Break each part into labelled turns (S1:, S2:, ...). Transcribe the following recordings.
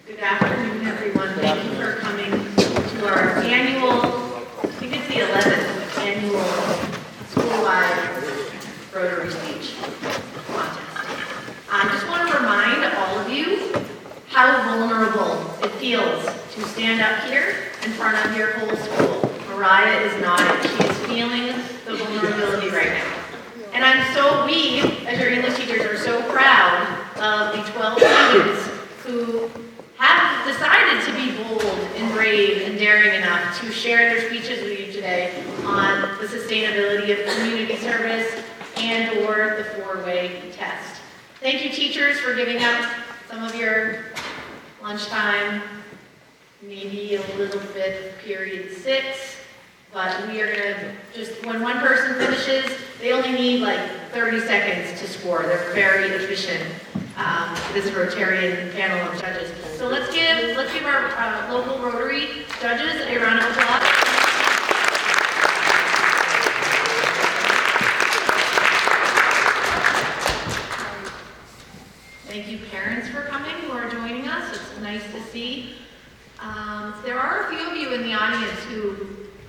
S1: Good afternoon, everyone. Thank you for coming to our annual, I think it's the 11th annual school-wide Rotary Speech contest. I just want to remind all of you how vulnerable it feels to stand up here in front of your whole school. Mariah is nodding. She is feeling the vulnerability right now. And we, as your English teachers, are so proud of the 12 students who have decided to be bold and brave and daring enough to share their speeches with you today on the sustainability of community service and or the four-way test. Thank you, teachers, for giving up some of your lunchtime, maybe a little bit of period 6, but we are going to just, when one person finishes, they only need like 30 seconds to score. They're very efficient, this Rotarian panel of judges. So let's give our local Rotary judges a round of applause. Thank you, parents, for coming who are joining us. It's nice to see. There are a few of you in the audience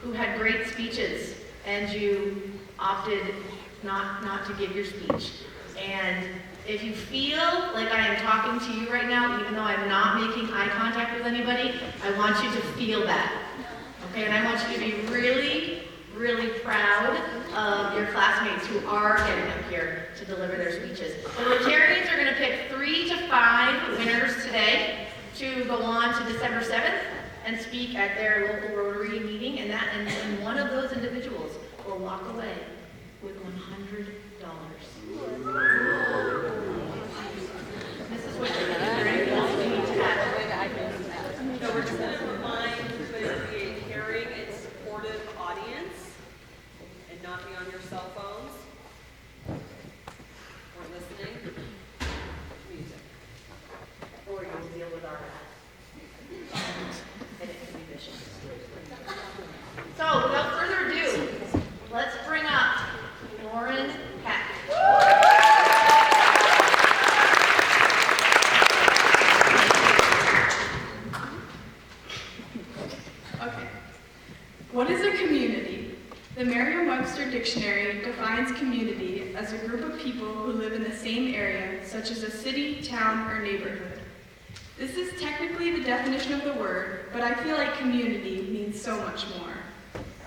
S1: who had great speeches and you opted not to give your speech. And if you feel like I am talking to you right now, even though I'm not making eye contact with anybody, I want you to feel that. Okay, and I want you to be really, really proud of your classmates who are getting up here to deliver their speeches. The Rotarians are going to pick 3 to 5 winners today to go on to December 7th and speak at their local Rotary meeting, and one of those individuals will walk away with $100. Mrs. Wicker, is there anything else we need to add?
S2: No, we're just going to remind that be a caring and supportive audience and not be on your cell phones or listening to music.
S1: Or you'll deal with our and it can be vicious. So, without further ado, let's bring up Lauren Peck.
S3: Okay. What is a community? The Merriam-Webster Dictionary defines community as a group of people who live in the same area, such as a city, town, or neighborhood. This is technically the definition of the word, but I feel like community means so much more.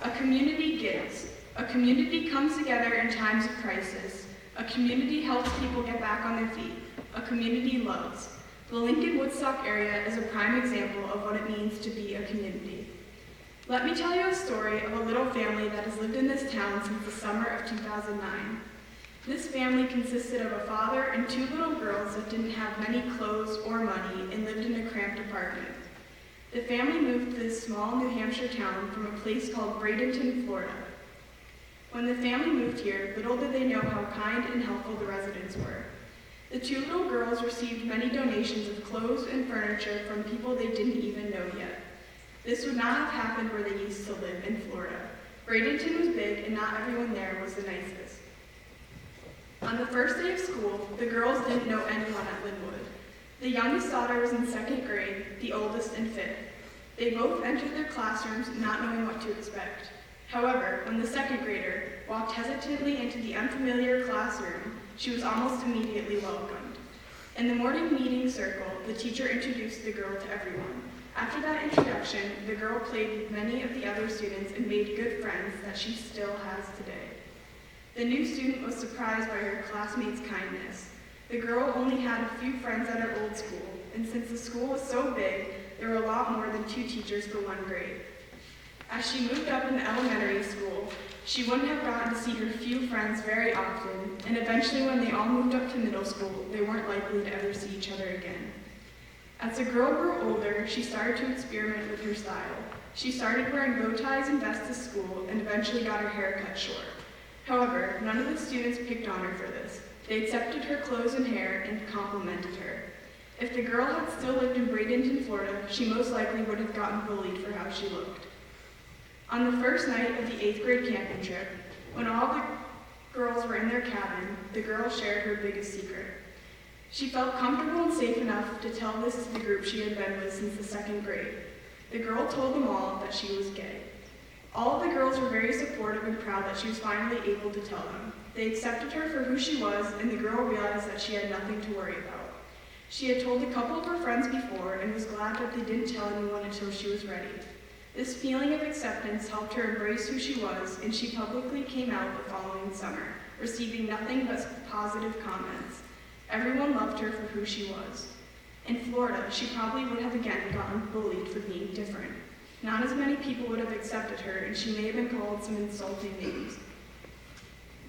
S3: A community gives. A community comes together in times of crisis. A community helps people get back on their feet. A community loves. The Lincoln-Woodstock area is a prime example of what it means to be a community. Let me tell you a story of a little family that has lived in this town since the summer of 2009. This family consisted of a father and 2 little girls that didn't have many clothes or money and lived in a cramped apartment. The family moved to this small New Hampshire town from a place called Bradenton, Florida. When the family moved here, little did they know how kind and helpful the residents were. The 2 little girls received many donations of clothes and furniture from people they didn't even know yet. This would not have happened where they used to live in Florida. Bradenton was big and not everyone there was the nicest. On the first day of school, the girls didn't know anyone at Linwood. The youngest daughter was in 2nd grade, the oldest in 5th. They both entered their classrooms not knowing what to expect. However, when the 2nd grader walked hesitantly into the unfamiliar classroom, she was almost immediately welcomed. In the morning meeting circle, the teacher introduced the girl to everyone. After that introduction, the girl played with many of the other students and made good friends that she still has today. The new student was surprised by her classmates' kindness. The girl only had a few friends at her old school, and since the school was so big, there were a lot more than 2 teachers for 1 grade. As she moved up in elementary school, she wouldn't have gotten to see her few friends very often, and eventually when they all moved up to middle school, they weren't likely to ever see each other again. As the girl grew older, she started to experiment with her style. She started wearing bow ties and vests to school, and eventually got her hair cut short. However, none of the students picked on her for this. They accepted her clothes and hair and complimented her. If the girl had still lived in Bradenton, Florida, she most likely would have gotten bullied for how she looked. On the first night of the 8th grade camping trip, when all the girls were in their cabin, the girl shared her biggest secret. She felt comfortable and safe enough to tell this to the group she had been with since the 2nd grade. The girl told them all that she was gay. All of the girls were very supportive and proud that she was finally able to tell them. They accepted her for who she was, and the girl realized that she had nothing to worry about. She had told a couple of her friends before and was glad that they didn't tell anyone until she was ready. This feeling of acceptance helped her embrace who she was, and she publicly came out the following summer, receiving nothing but positive comments. Everyone loved her for who she was. In Florida, she probably would have again gotten bullied for being different. Not as many people would have accepted her, and she may have been called some insulting names.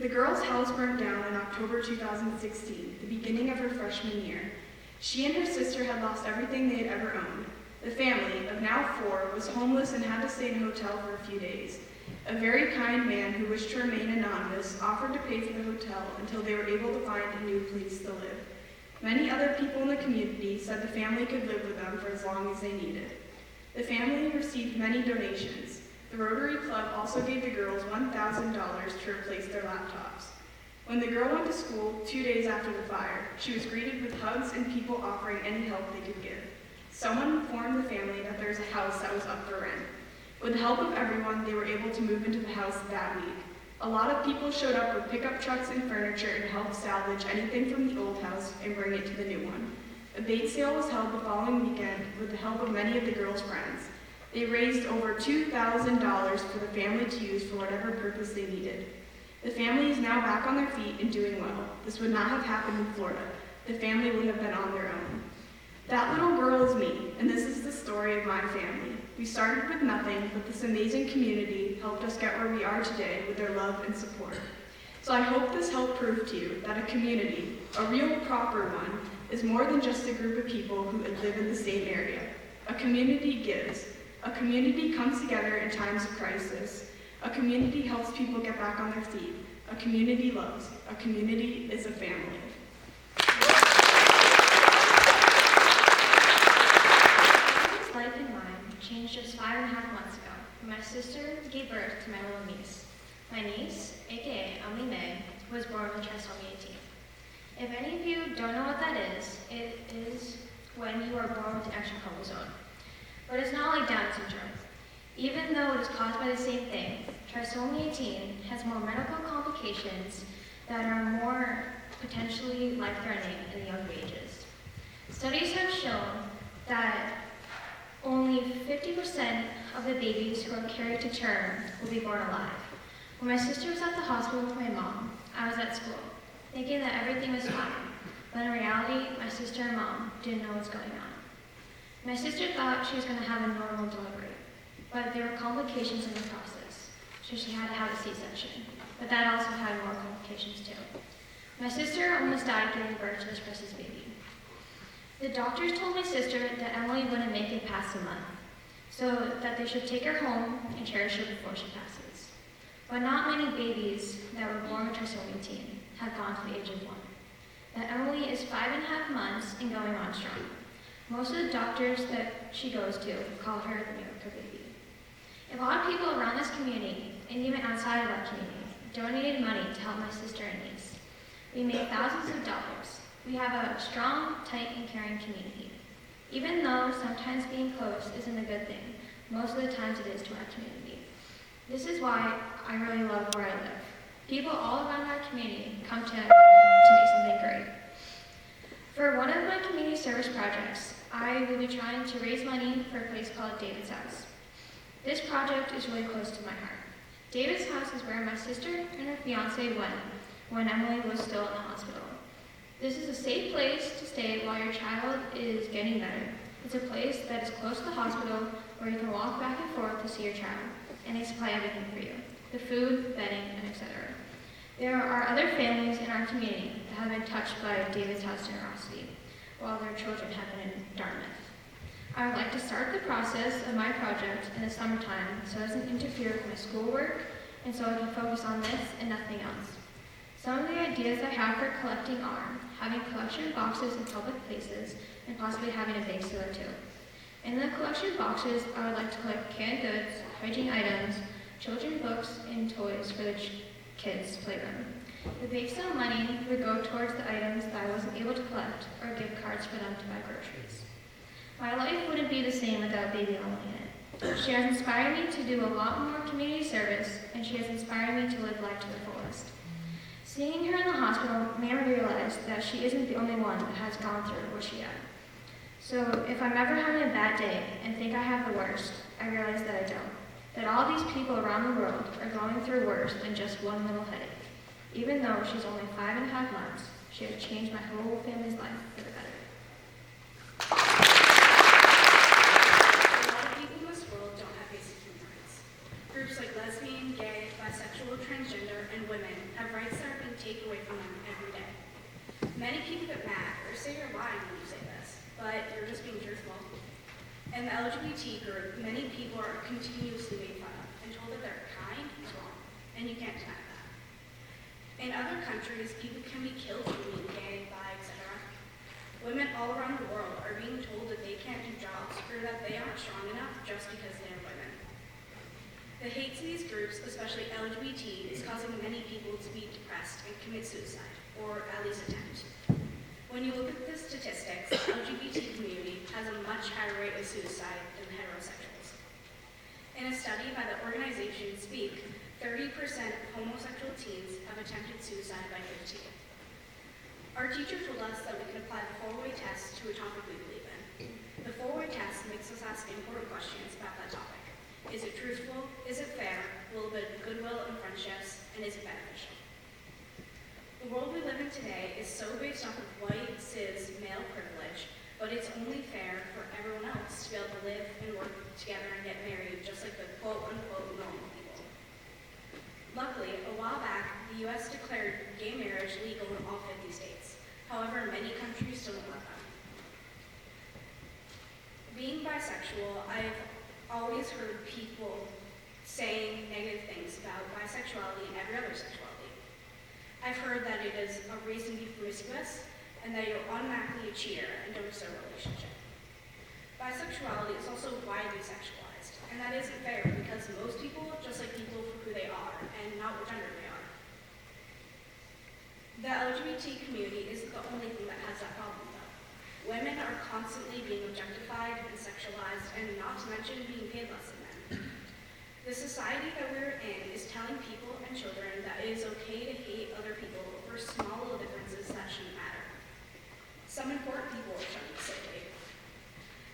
S3: The girl's house burned down in October 2016, the beginning of her freshman year. She and her sister had lost everything they had ever owned. The family, of now 4, was homeless and had to stay in a hotel for a few days. A very kind man who wished to remain anonymous offered to pay for the hotel until they were able to find a new place to live. Many other people in the community said the family could live with them for as long as they needed. The family received many donations. The Rotary Club also gave the girls $1,000 to replace their laptops. When the girl went to school 2 days after the fire, she was greeted with hugs and people offering any help they could give. Someone informed the family that there was a house that was up for rent. With the help of everyone, they were able to move into the house that week. A lot of people showed up with pickup trucks and furniture and helped salvage anything from the old house and bring it to the new one. A bake sale was held the following weekend with the help of many of the girls' friends. They raised over $2,000 for the family to use for whatever purpose they needed. The family is now back on their feet and doing well. This would not have happened in Florida. The family would have been on their own. That little girl is me, and this is the story of my family. We started with nothing, but this amazing community helped us get where we are today with their love and support. So I hope this helped prove to you that a community, a real proper one, is more than just a group of people who live in the same area. A community gives. A community comes together in times of crisis. A community helps people get back on their feet. A community loves. A community is a family.
S4: His life and mine changed just 5.5 months ago when my sister gave birth to my little niece. My niece, aka Emily May, was born with trisomy 18. If any of you don't know what that is, it is when you are born with an extra chromosome. But it's not like Down syndrome. Even though it is caused by the same thing, trisomy 18 has more medical complications that are more potentially life-threatening in young ages. Studies have shown that only 50% of the babies who are carried to term will be born alive. When my sister was at the hospital with my mom, I was at school, thinking that everything was fine, but in reality, my sister and mom didn't know what was going on. My sister thought she was going to have a normal delivery, but there were complications in the process, so she had to have a C-section, but that also had more complications too. My sister almost died giving birth to this precious baby. The doctors told my sister that Emily wouldn't make it past a month, so that they should take her home and cherish her before she passes. But not many babies that were born with trisomy 18 have gone to the age of 1. That Emily is 5.5 months and going on strong. Most of the doctors that she goes to call her the miracle baby. A lot of people around this community, and even outside of our community, donated money to help my sister and niece. We made thousands of dollars. We have a strong, tight, and caring community. Even though sometimes being close isn't a good thing, most of the times it is to our community. This is why I really love where I live. People all around our community come to make something great. For one of my community service projects, I will be trying to raise money for a place called David's House. This project is really close to my heart. David's House is where my sister and her fiance went when Emily was still in the hospital. This is a safe place to stay while your child is getting better. It's a place that is close to the hospital where you can walk back and forth to see your child, and they supply everything for you, the food, bedding, and etc. There are other families in our community that have been touched by David's House generosity, while their children have been in Dartmouth. I would like to start the process of my project in the summertime so it doesn't interfere with my schoolwork and so I can focus on this and nothing else. Some of the ideas I have for collecting are having collection boxes in public places and possibly having a bake sale too. In the collection boxes, I would like to collect canned goods, hygiene items, children's books, and toys for the kids' playroom. The bake sale money would go towards the items that I wasn't able to collect or gift cards for them to buy groceries. My life wouldn't be the same without Baby Emily in it. She has inspired me to do a lot more community service, and she has inspired me to live life to the fullest. Seeing her in the hospital made me realize that she isn't the only one that has gone through what she had. So if I'm ever having a bad day and think I have the worst, I realize that I don't. That all these people around the world are going through worse than just one little headache. Even though she's only 5.5 months, she has changed my whole family's life for the better.
S3: A lot of people in this world don't have basic human rights. Groups like lesbian, gay, bisexual, transgender, and women have rights that are being taken away from them every day. Many people get mad or say you're lying when you say this, but you're just being truthful. In the LGBT group, many people are continuously made fun of and told that they're kind is wrong, and you can't deny that. In other countries, people can be killed for being gay, bi, etc. Women all around the world are being told that they can't do jobs or that they aren't strong enough just because they are women. The hate to these groups, especially LGBT, is causing many people to be depressed and commit suicide, or at least attempt. When you look at the statistics, the LGBT community has a much higher rate of suicide than heterosexuals. In a study by the organization Speak, 30% of homosexual teens have attempted suicide by 15. Our teacher told us that we could apply the four-way test to a topic we believe in. The four-way test makes us ask important questions about that topic. Is it truthful? Is it fair? Will it build goodwill and friendships? And is it beneficial? The world we live in today is so based off of white, cis, male privilege, but it's only fair for everyone else to be able to live and work together and get married just like the quote-unquote normal people. Luckily, a while back, the U.S. declared gay marriage legal in all 50 states. However, many countries still don't let them. Being bisexual, I've always heard people saying negative things about bisexuality and every other sexuality. I've heard that it is a reason to be promiscuous and that you're automatically a cheater and don't deserve a relationship. Bisexuality is also widely sexualized, and that isn't fair because most people just like people for who they are and not what gender they are. The LGBT community isn't the only thing that has that problem though. Women are constantly being objectified and sexualized, and not to mention being paid less than men. The society that we're in is telling people and children that it is okay to hate other people over small little differences that shouldn't matter. Some important people are showing simply.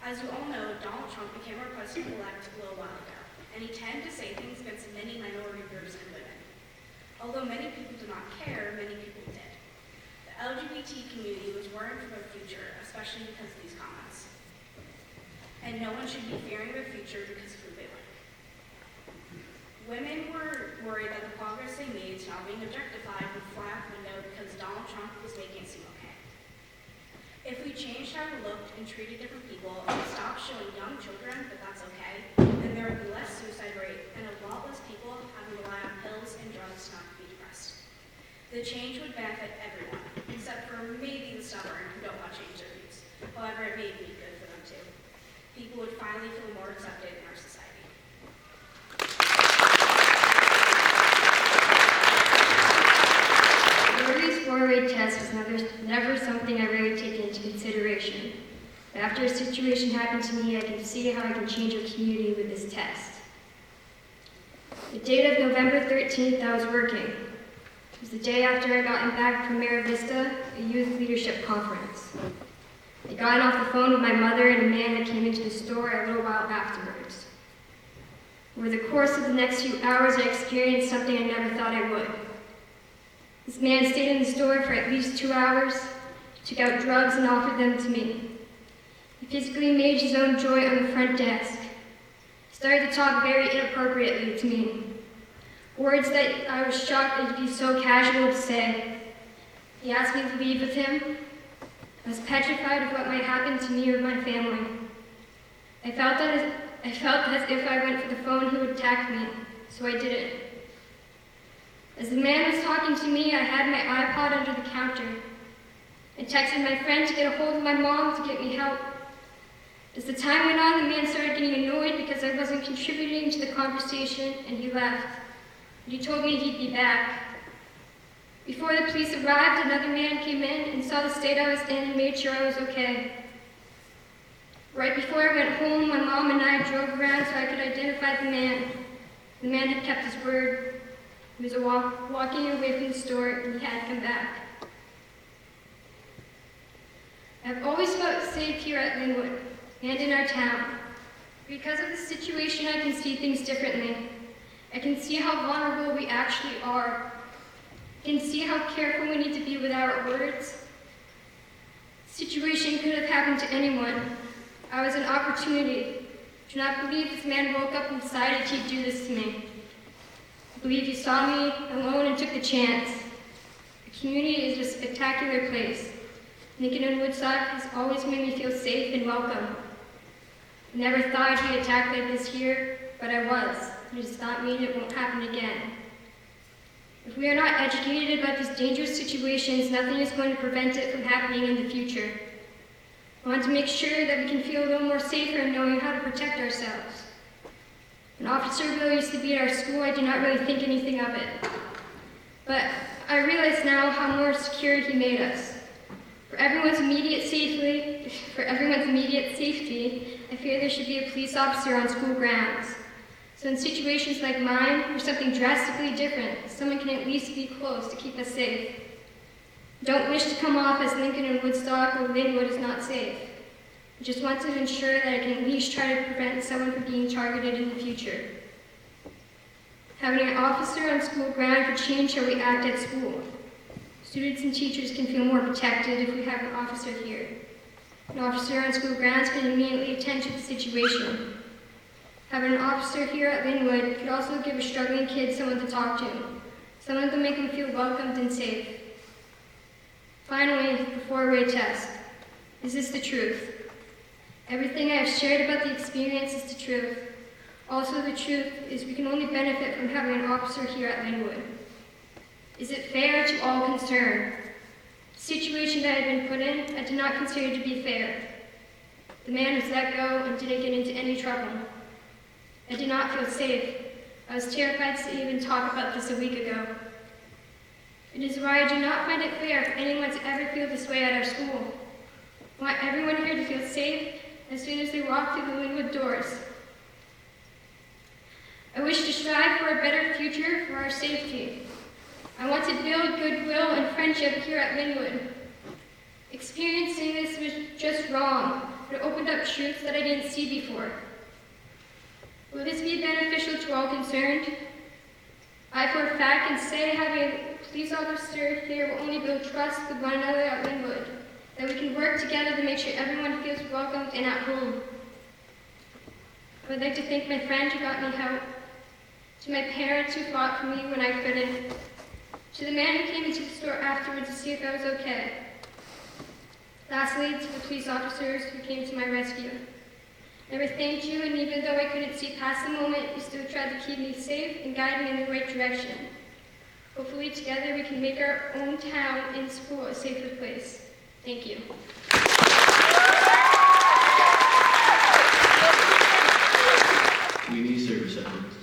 S3: As you all know, Donald Trump became our president-elect a little while ago, and he tended to say things against many minority groups and women. Although many people did not care, many people did. The LGBT community was worried for their future, especially because of these comments. And no one should be fearing their future because of who they like. Women were worried that the progress they made to not being objectified would fly out the window because Donald Trump was making it seem okay. If we changed how we looked and treated different people and stopped showing young children that that's okay, then there would be less suicide rate and a lot less people having to rely on pills and drugs not to be depressed. The change would benefit everyone, except for maybe the stubborn who don't want to change their views. However, it may be good for them too. People would finally feel more accepted in our society.
S5: Rotary's four-way test was never something I really take into consideration. But after a situation happened to me, I can see how I can change a community with this test. The date of November 13th, I was working. It was the day after I gotten back from Mira Vista, a youth leadership conference. I got off the phone with my mother and a man that came into the store a little while afterwards. Over the course of the next few hours, I experienced something I never thought I would. This man stayed in the store for at least 2 hours, took out drugs and offered them to me. He physically made his own joint on the front desk. He started to talk very inappropriately to me. Words that I was shocked it'd be so casual to say. He asked me to leave with him. I was petrified of what might happen to me or my family. I felt as if I went for the phone, he would attack me, so I didn't. As the man was talking to me, I had my iPod under the counter. I texted my friend to get a hold of my mom to get me help. As the time went on, the man started getting annoyed because I wasn't contributing to the conversation, and he left. But he told me he'd be back. Before the police arrived, another man came in and saw the state I was in and made sure I was okay. Right before I went home, my mom and I drove around so I could identify the man. The man had kept his word. He was walking away from the store and he had come back. I've always felt safe here at Linwood and in our town. Because of the situation, I can see things differently. I can see how vulnerable we actually are. I can see how careful we need to be with our words. The situation could have happened to anyone. I was an opportunity. I do not believe this man woke up and decided he'd do this to me. I believe he saw me alone and took the chance. The community is a spectacular place. Lincoln and Woodstock has always made me feel safe and welcome. I never thought I'd be attacked like this here, but I was. It does not mean it won't happen again. If we are not educated about these dangerous situations, nothing is going to prevent it from happening in the future. I want to make sure that we can feel a little more safer in knowing how to protect ourselves. When Officer Bill used to be at our school, I did not really think anything of it. But I realize now how more secure he made us. For everyone's immediate safety, I fear there should be a police officer on school grounds. So in situations like mine, or something drastically different, someone can at least be close to keep us safe. I don't wish to come off as Lincoln and Woodstock or Linwood is not safe. I just want to ensure that I can at least try to prevent someone from being targeted in the future. Having an officer on school ground could change how we act at school. Students and teachers can feel more protected if we have an officer here. An officer on school grounds can immediately attend to the situation. Having an officer here at Linwood could also give a struggling kid someone to talk to, someone to make them feel welcomed and safe. Finally, the four-way test. Is this the truth? Everything I have shared about the experience is the truth. Also, the truth is we can only benefit from having an officer here at Linwood. Is it fair to all concerned? The situation that I had been put in, I did not consider to be fair. The man was let go and didn't get into any trouble. I did not feel safe. I was terrified to even talk about this a week ago. It is why I do not find it fair for anyone to ever feel this way at our school. I want everyone here to feel safe as soon as they walk through the Linwood doors. I wish to strive for a better future for our safety. I want to build goodwill and friendship here at Linwood. Experiencing this was just wrong, but it opened up truths that I didn't see before. Will this be beneficial to all concerned? I for a fact can say having a police officer here will only build trust with one another at Linwood, that we can work together to make sure everyone feels welcomed and at home. I would like to thank my friend who got me help, to my parents who fought for me when I couldn't, to the man who came into the store afterwards to see if I was okay. Lastly, to the police officers who came to my rescue. I never thanked you, and even though I couldn't see past the moment, you still tried to keep me safe and guide me in the right direction. Hopefully together we can make our own town and school a safer place. Thank you.
S6: Community service efforts.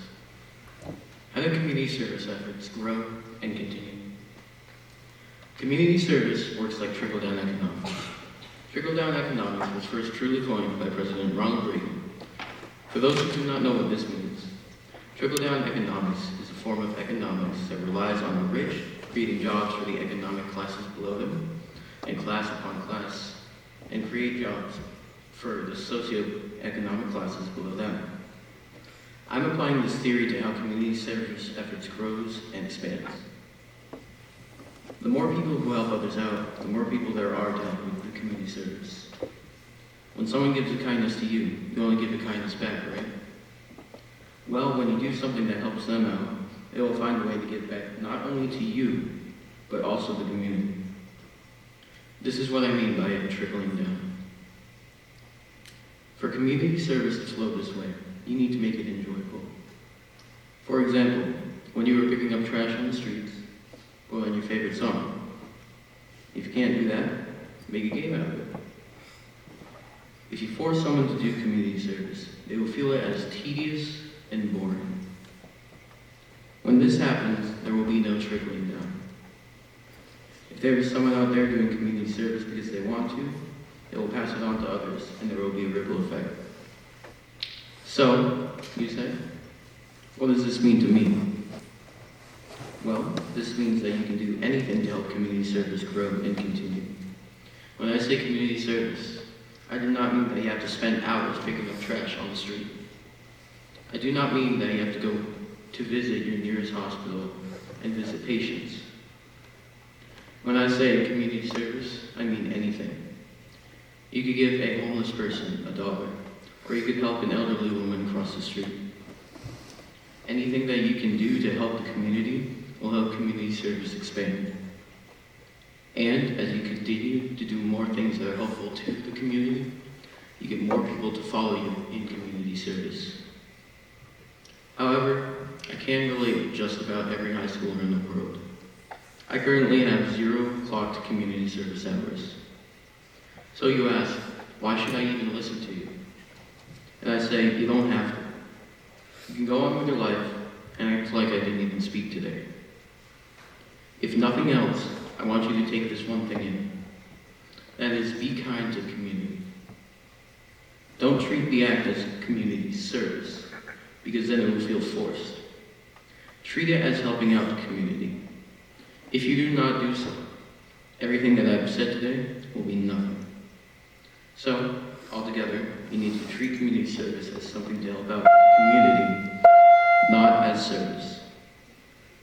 S6: How do community service efforts grow and continue? Community service works like trickle-down economics. Trickle-down economics was first truly coined by President Ronald Reagan. For those who do not know what this means, trickle-down economics is a form of economics that relies on the rich creating jobs for the economic classes below them, and class upon class, and create jobs for the socioeconomic classes below them. I'm applying this theory to how community service efforts grows and expands. The more people who help others out, the more people there are to help with the community service. When someone gives a kindness to you, you only give a kindness back, right? Well, when you do something that helps them out, they will find a way to give back not only to you, but also the community. This is what I mean by it trickling down. For community service to flow this way, you need to make it enjoyable. For example, when you were picking up trash on the streets, put on your favorite song. If you can't do that, make a game out of it. If you force someone to do community service, they will feel it as tedious and boring. When this happens, there will be no trickling down. there is someone out there doing community service because they want to, they will pass it on to others, and there will be a ripple effect. So, you say, what does this mean to me? Well, this means that you can do anything to help community service grow and continue. When I say community service, I do not mean that you have to spend hours picking up trash on the street. I do not mean that you have to go to visit your nearest hospital and visit patients. When I say community service, I mean anything. You could give a homeless person $1, or you could help an elderly woman cross the street. Anything that you can do to help the community will help community service expand. And as you continue to do more things that are helpful to the community, you get more people to follow you in community service. However, I can relate with just about every high schooler in the world. I currently have 0 clocked community service hours. So you ask, why should I even listen to you? And I say, you don't have to. You can go on with your life and act like I didn't even speak today. If nothing else, I want you to take this one thing in. That is, be kind to the community. Don't treat the act as community service, because then it will feel forced. Treat it as helping out the community. If you do not do so, everything that I've said today will be nothing. So, altogether, you need to treat community service as something to help out the community, not as service.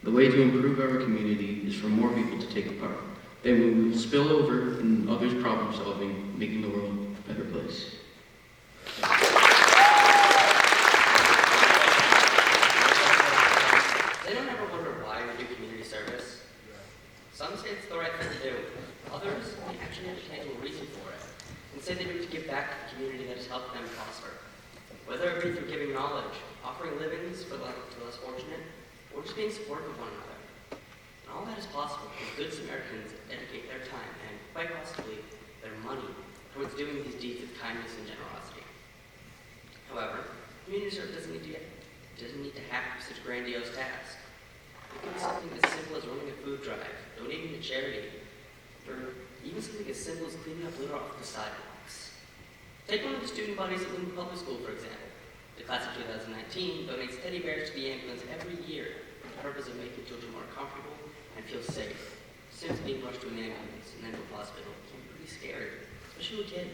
S6: The way to improve our community is for more people to take part. Then we will spill over in others' problem solving, making the world a better place.
S7: They don't ever wonder why we do community service. Some say it's the right thing to do. Others may actually have a tangible reason for it, and say they do it to give back to the community that has helped them prosper. Whether it be through giving knowledge, offering livings for the less fortunate, or just being supportive of one another. And all that is possible because good Samaritans dedicate their time and, quite possibly, their money towards doing these deeds of kindness and generosity. However, community service doesn't need to have such a grandiose task. It can be something as simple as running a food drive, donating to charity, or even something as simple as cleaning up litter off the sidewalks. Take one of the student bodies at Lincoln Public School, for example. The class of 2019 donates teddy bears to the ambulance every year for the purpose of making children more comfortable and feel safe. Since being rushed to an ambulance and then to a hospital can be pretty scary, especially to a kid.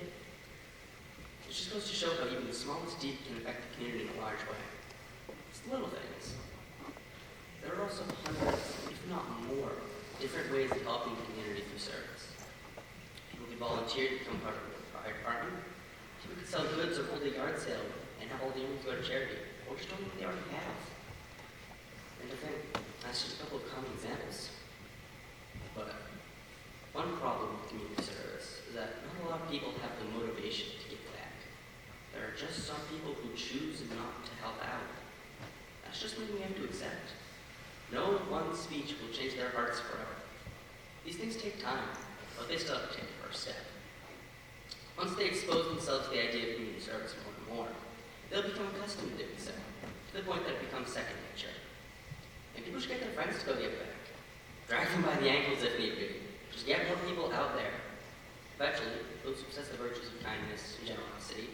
S7: It just goes to show how even the smallest deed can affect the community in a large way. It's the little things. There are also hundreds, if not more, different ways of helping the community through service. People can volunteer to become part of the fire department. People can sell goods or hold a yard sale and have all the earnings go to charity, or just donate what they already have. And to think, that's just a couple of common examples. But one problem with community service is that not a lot of people have the motivation to give back. There are just some people who choose not to help out. That's just something we have to accept. No one speech will change their hearts forever. These things take time, but they still have to take the first step. Once they expose themselves to the idea of community service more and more, they'll become accustomed to doing so, to the point that it becomes second nature. And people should get their friends to go give back. Drag them by the ankles if need be. Just get more people out there. Eventually, those who possess the virtues of kindness and generosity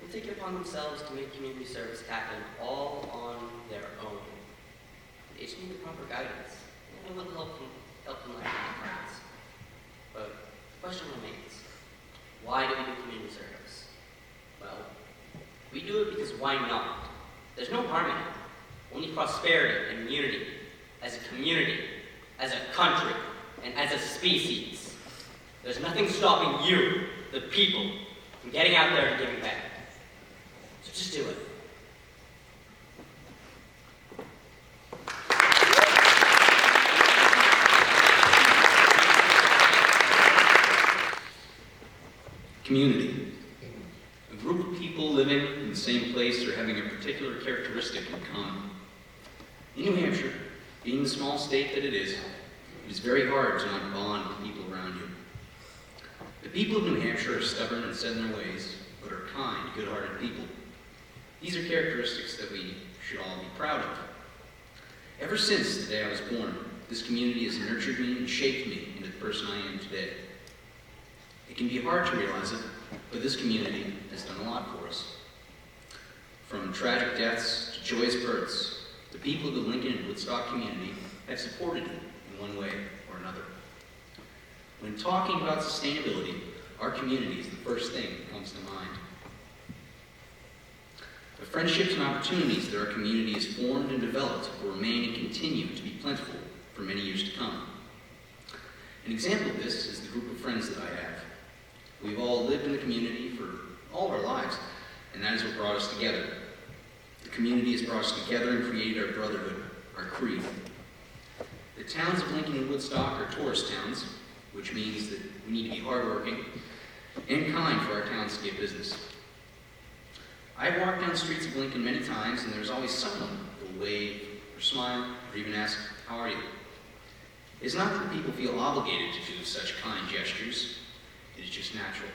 S7: will take it upon themselves to make community service happen all on their own. They just need the proper guidance and a little help from like-minded friends. But the question remains, why do we do community service? Well, we do it because why not? There's no harm in it. Only prosperity and unity as a community, as a country, and as a species. There's nothing stopping you, the people, from getting out there and giving back. So just do it.
S8: Community. A group of people living in the same place or having a particular characteristic in common. In New Hampshire, being the small state that it is very hard to not bond with people around you. The people of New Hampshire are stubborn and set in their ways, but are kind, good-hearted people. These are characteristics that we should all be proud of. Ever since the day I was born, This community has nurtured me and shaped me into the person I am today. It can be hard to realize it, but this community has done a lot for us. From tragic deaths to joyous births, the people of the Lincoln and Woodstock community have supported it in one way or another. When talking about sustainability, our community is the first thing that comes to mind. The friendships and opportunities that our community has formed and developed will remain and continue to be plentiful for many years to come. An example of this is the group of friends that I have. We've all lived in the community for all our lives, and that is what brought us together. The community has brought us together and created our brotherhood, our creed. The towns of Lincoln and Woodstock are tourist towns, which means that we need to be hardworking and kind for our towns to get business. I've walked down the streets of Lincoln many times, and there's always someone who will wave or smile or even ask, "How are you?" It's not that people feel obligated to do such kind gestures. It is just natural.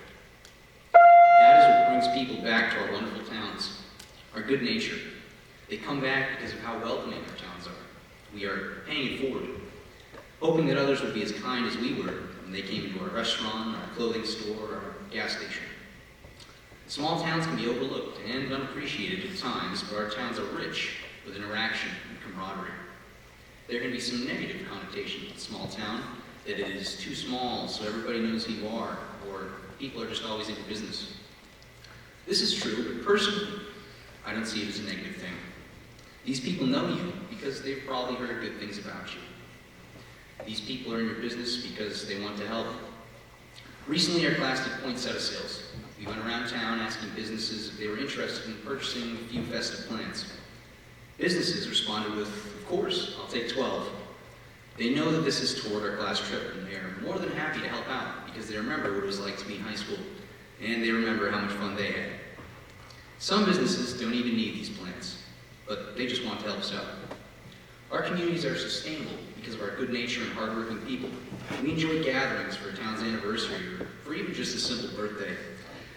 S8: That is what brings people back to our wonderful towns, our good nature. They come back because of how welcoming our towns are. We are paying it forward, hoping that others would be as kind as we were when they came into our restaurant, our clothing store, our gas station. Small towns can be overlooked and unappreciated at times, but our towns are rich with interaction and camaraderie. There can be some negative connotation to a small town, that it is too small so everybody knows who you are, or people are just always in your business. This is true, but personally, I don't see it as a negative thing. These people know you because they've probably heard good things about you. These people are in your business because they want to help. Recently, our class did poinsettia sales. We went around town asking businesses if they were interested in purchasing a few festive plants. Businesses responded with, "Of course, I'll take 12. They know that this is toward our class trip, and they are more than happy to help out because they remember what it was like to be in high school, and they remember how much fun they had. Some businesses don't even need these plants, but they just want to help us out. Our communities are sustainable because of our good nature and hardworking people. We enjoy gatherings for a town's anniversary or for even just a simple birthday.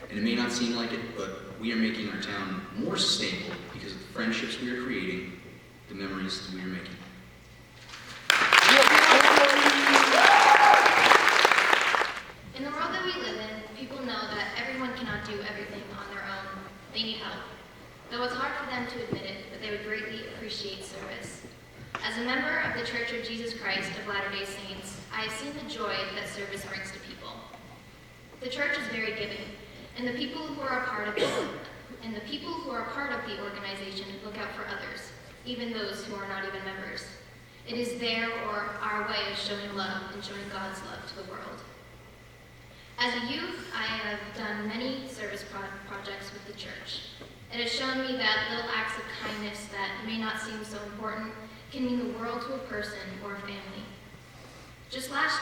S8: And it may not seem like it, but we are making our town more sustainable because of the friendships we are creating, the memories that we are making."
S4: In the world that we live in, people know that everyone cannot do everything on their own. They need help. Though it's hard for them to admit it, but they would greatly appreciate service. As a member of the Church of Jesus Christ of Latter-day Saints, I have seen the joy that service brings to people. The church is very giving, and the people who are a part of the organization look out for others, even those who are not even members. It is their or our way of showing love and showing God's love to the world. As a youth, I have done many service projects with the church. It has shown me that little acts of kindness that may not seem so important can mean the world to a person or a family. Just last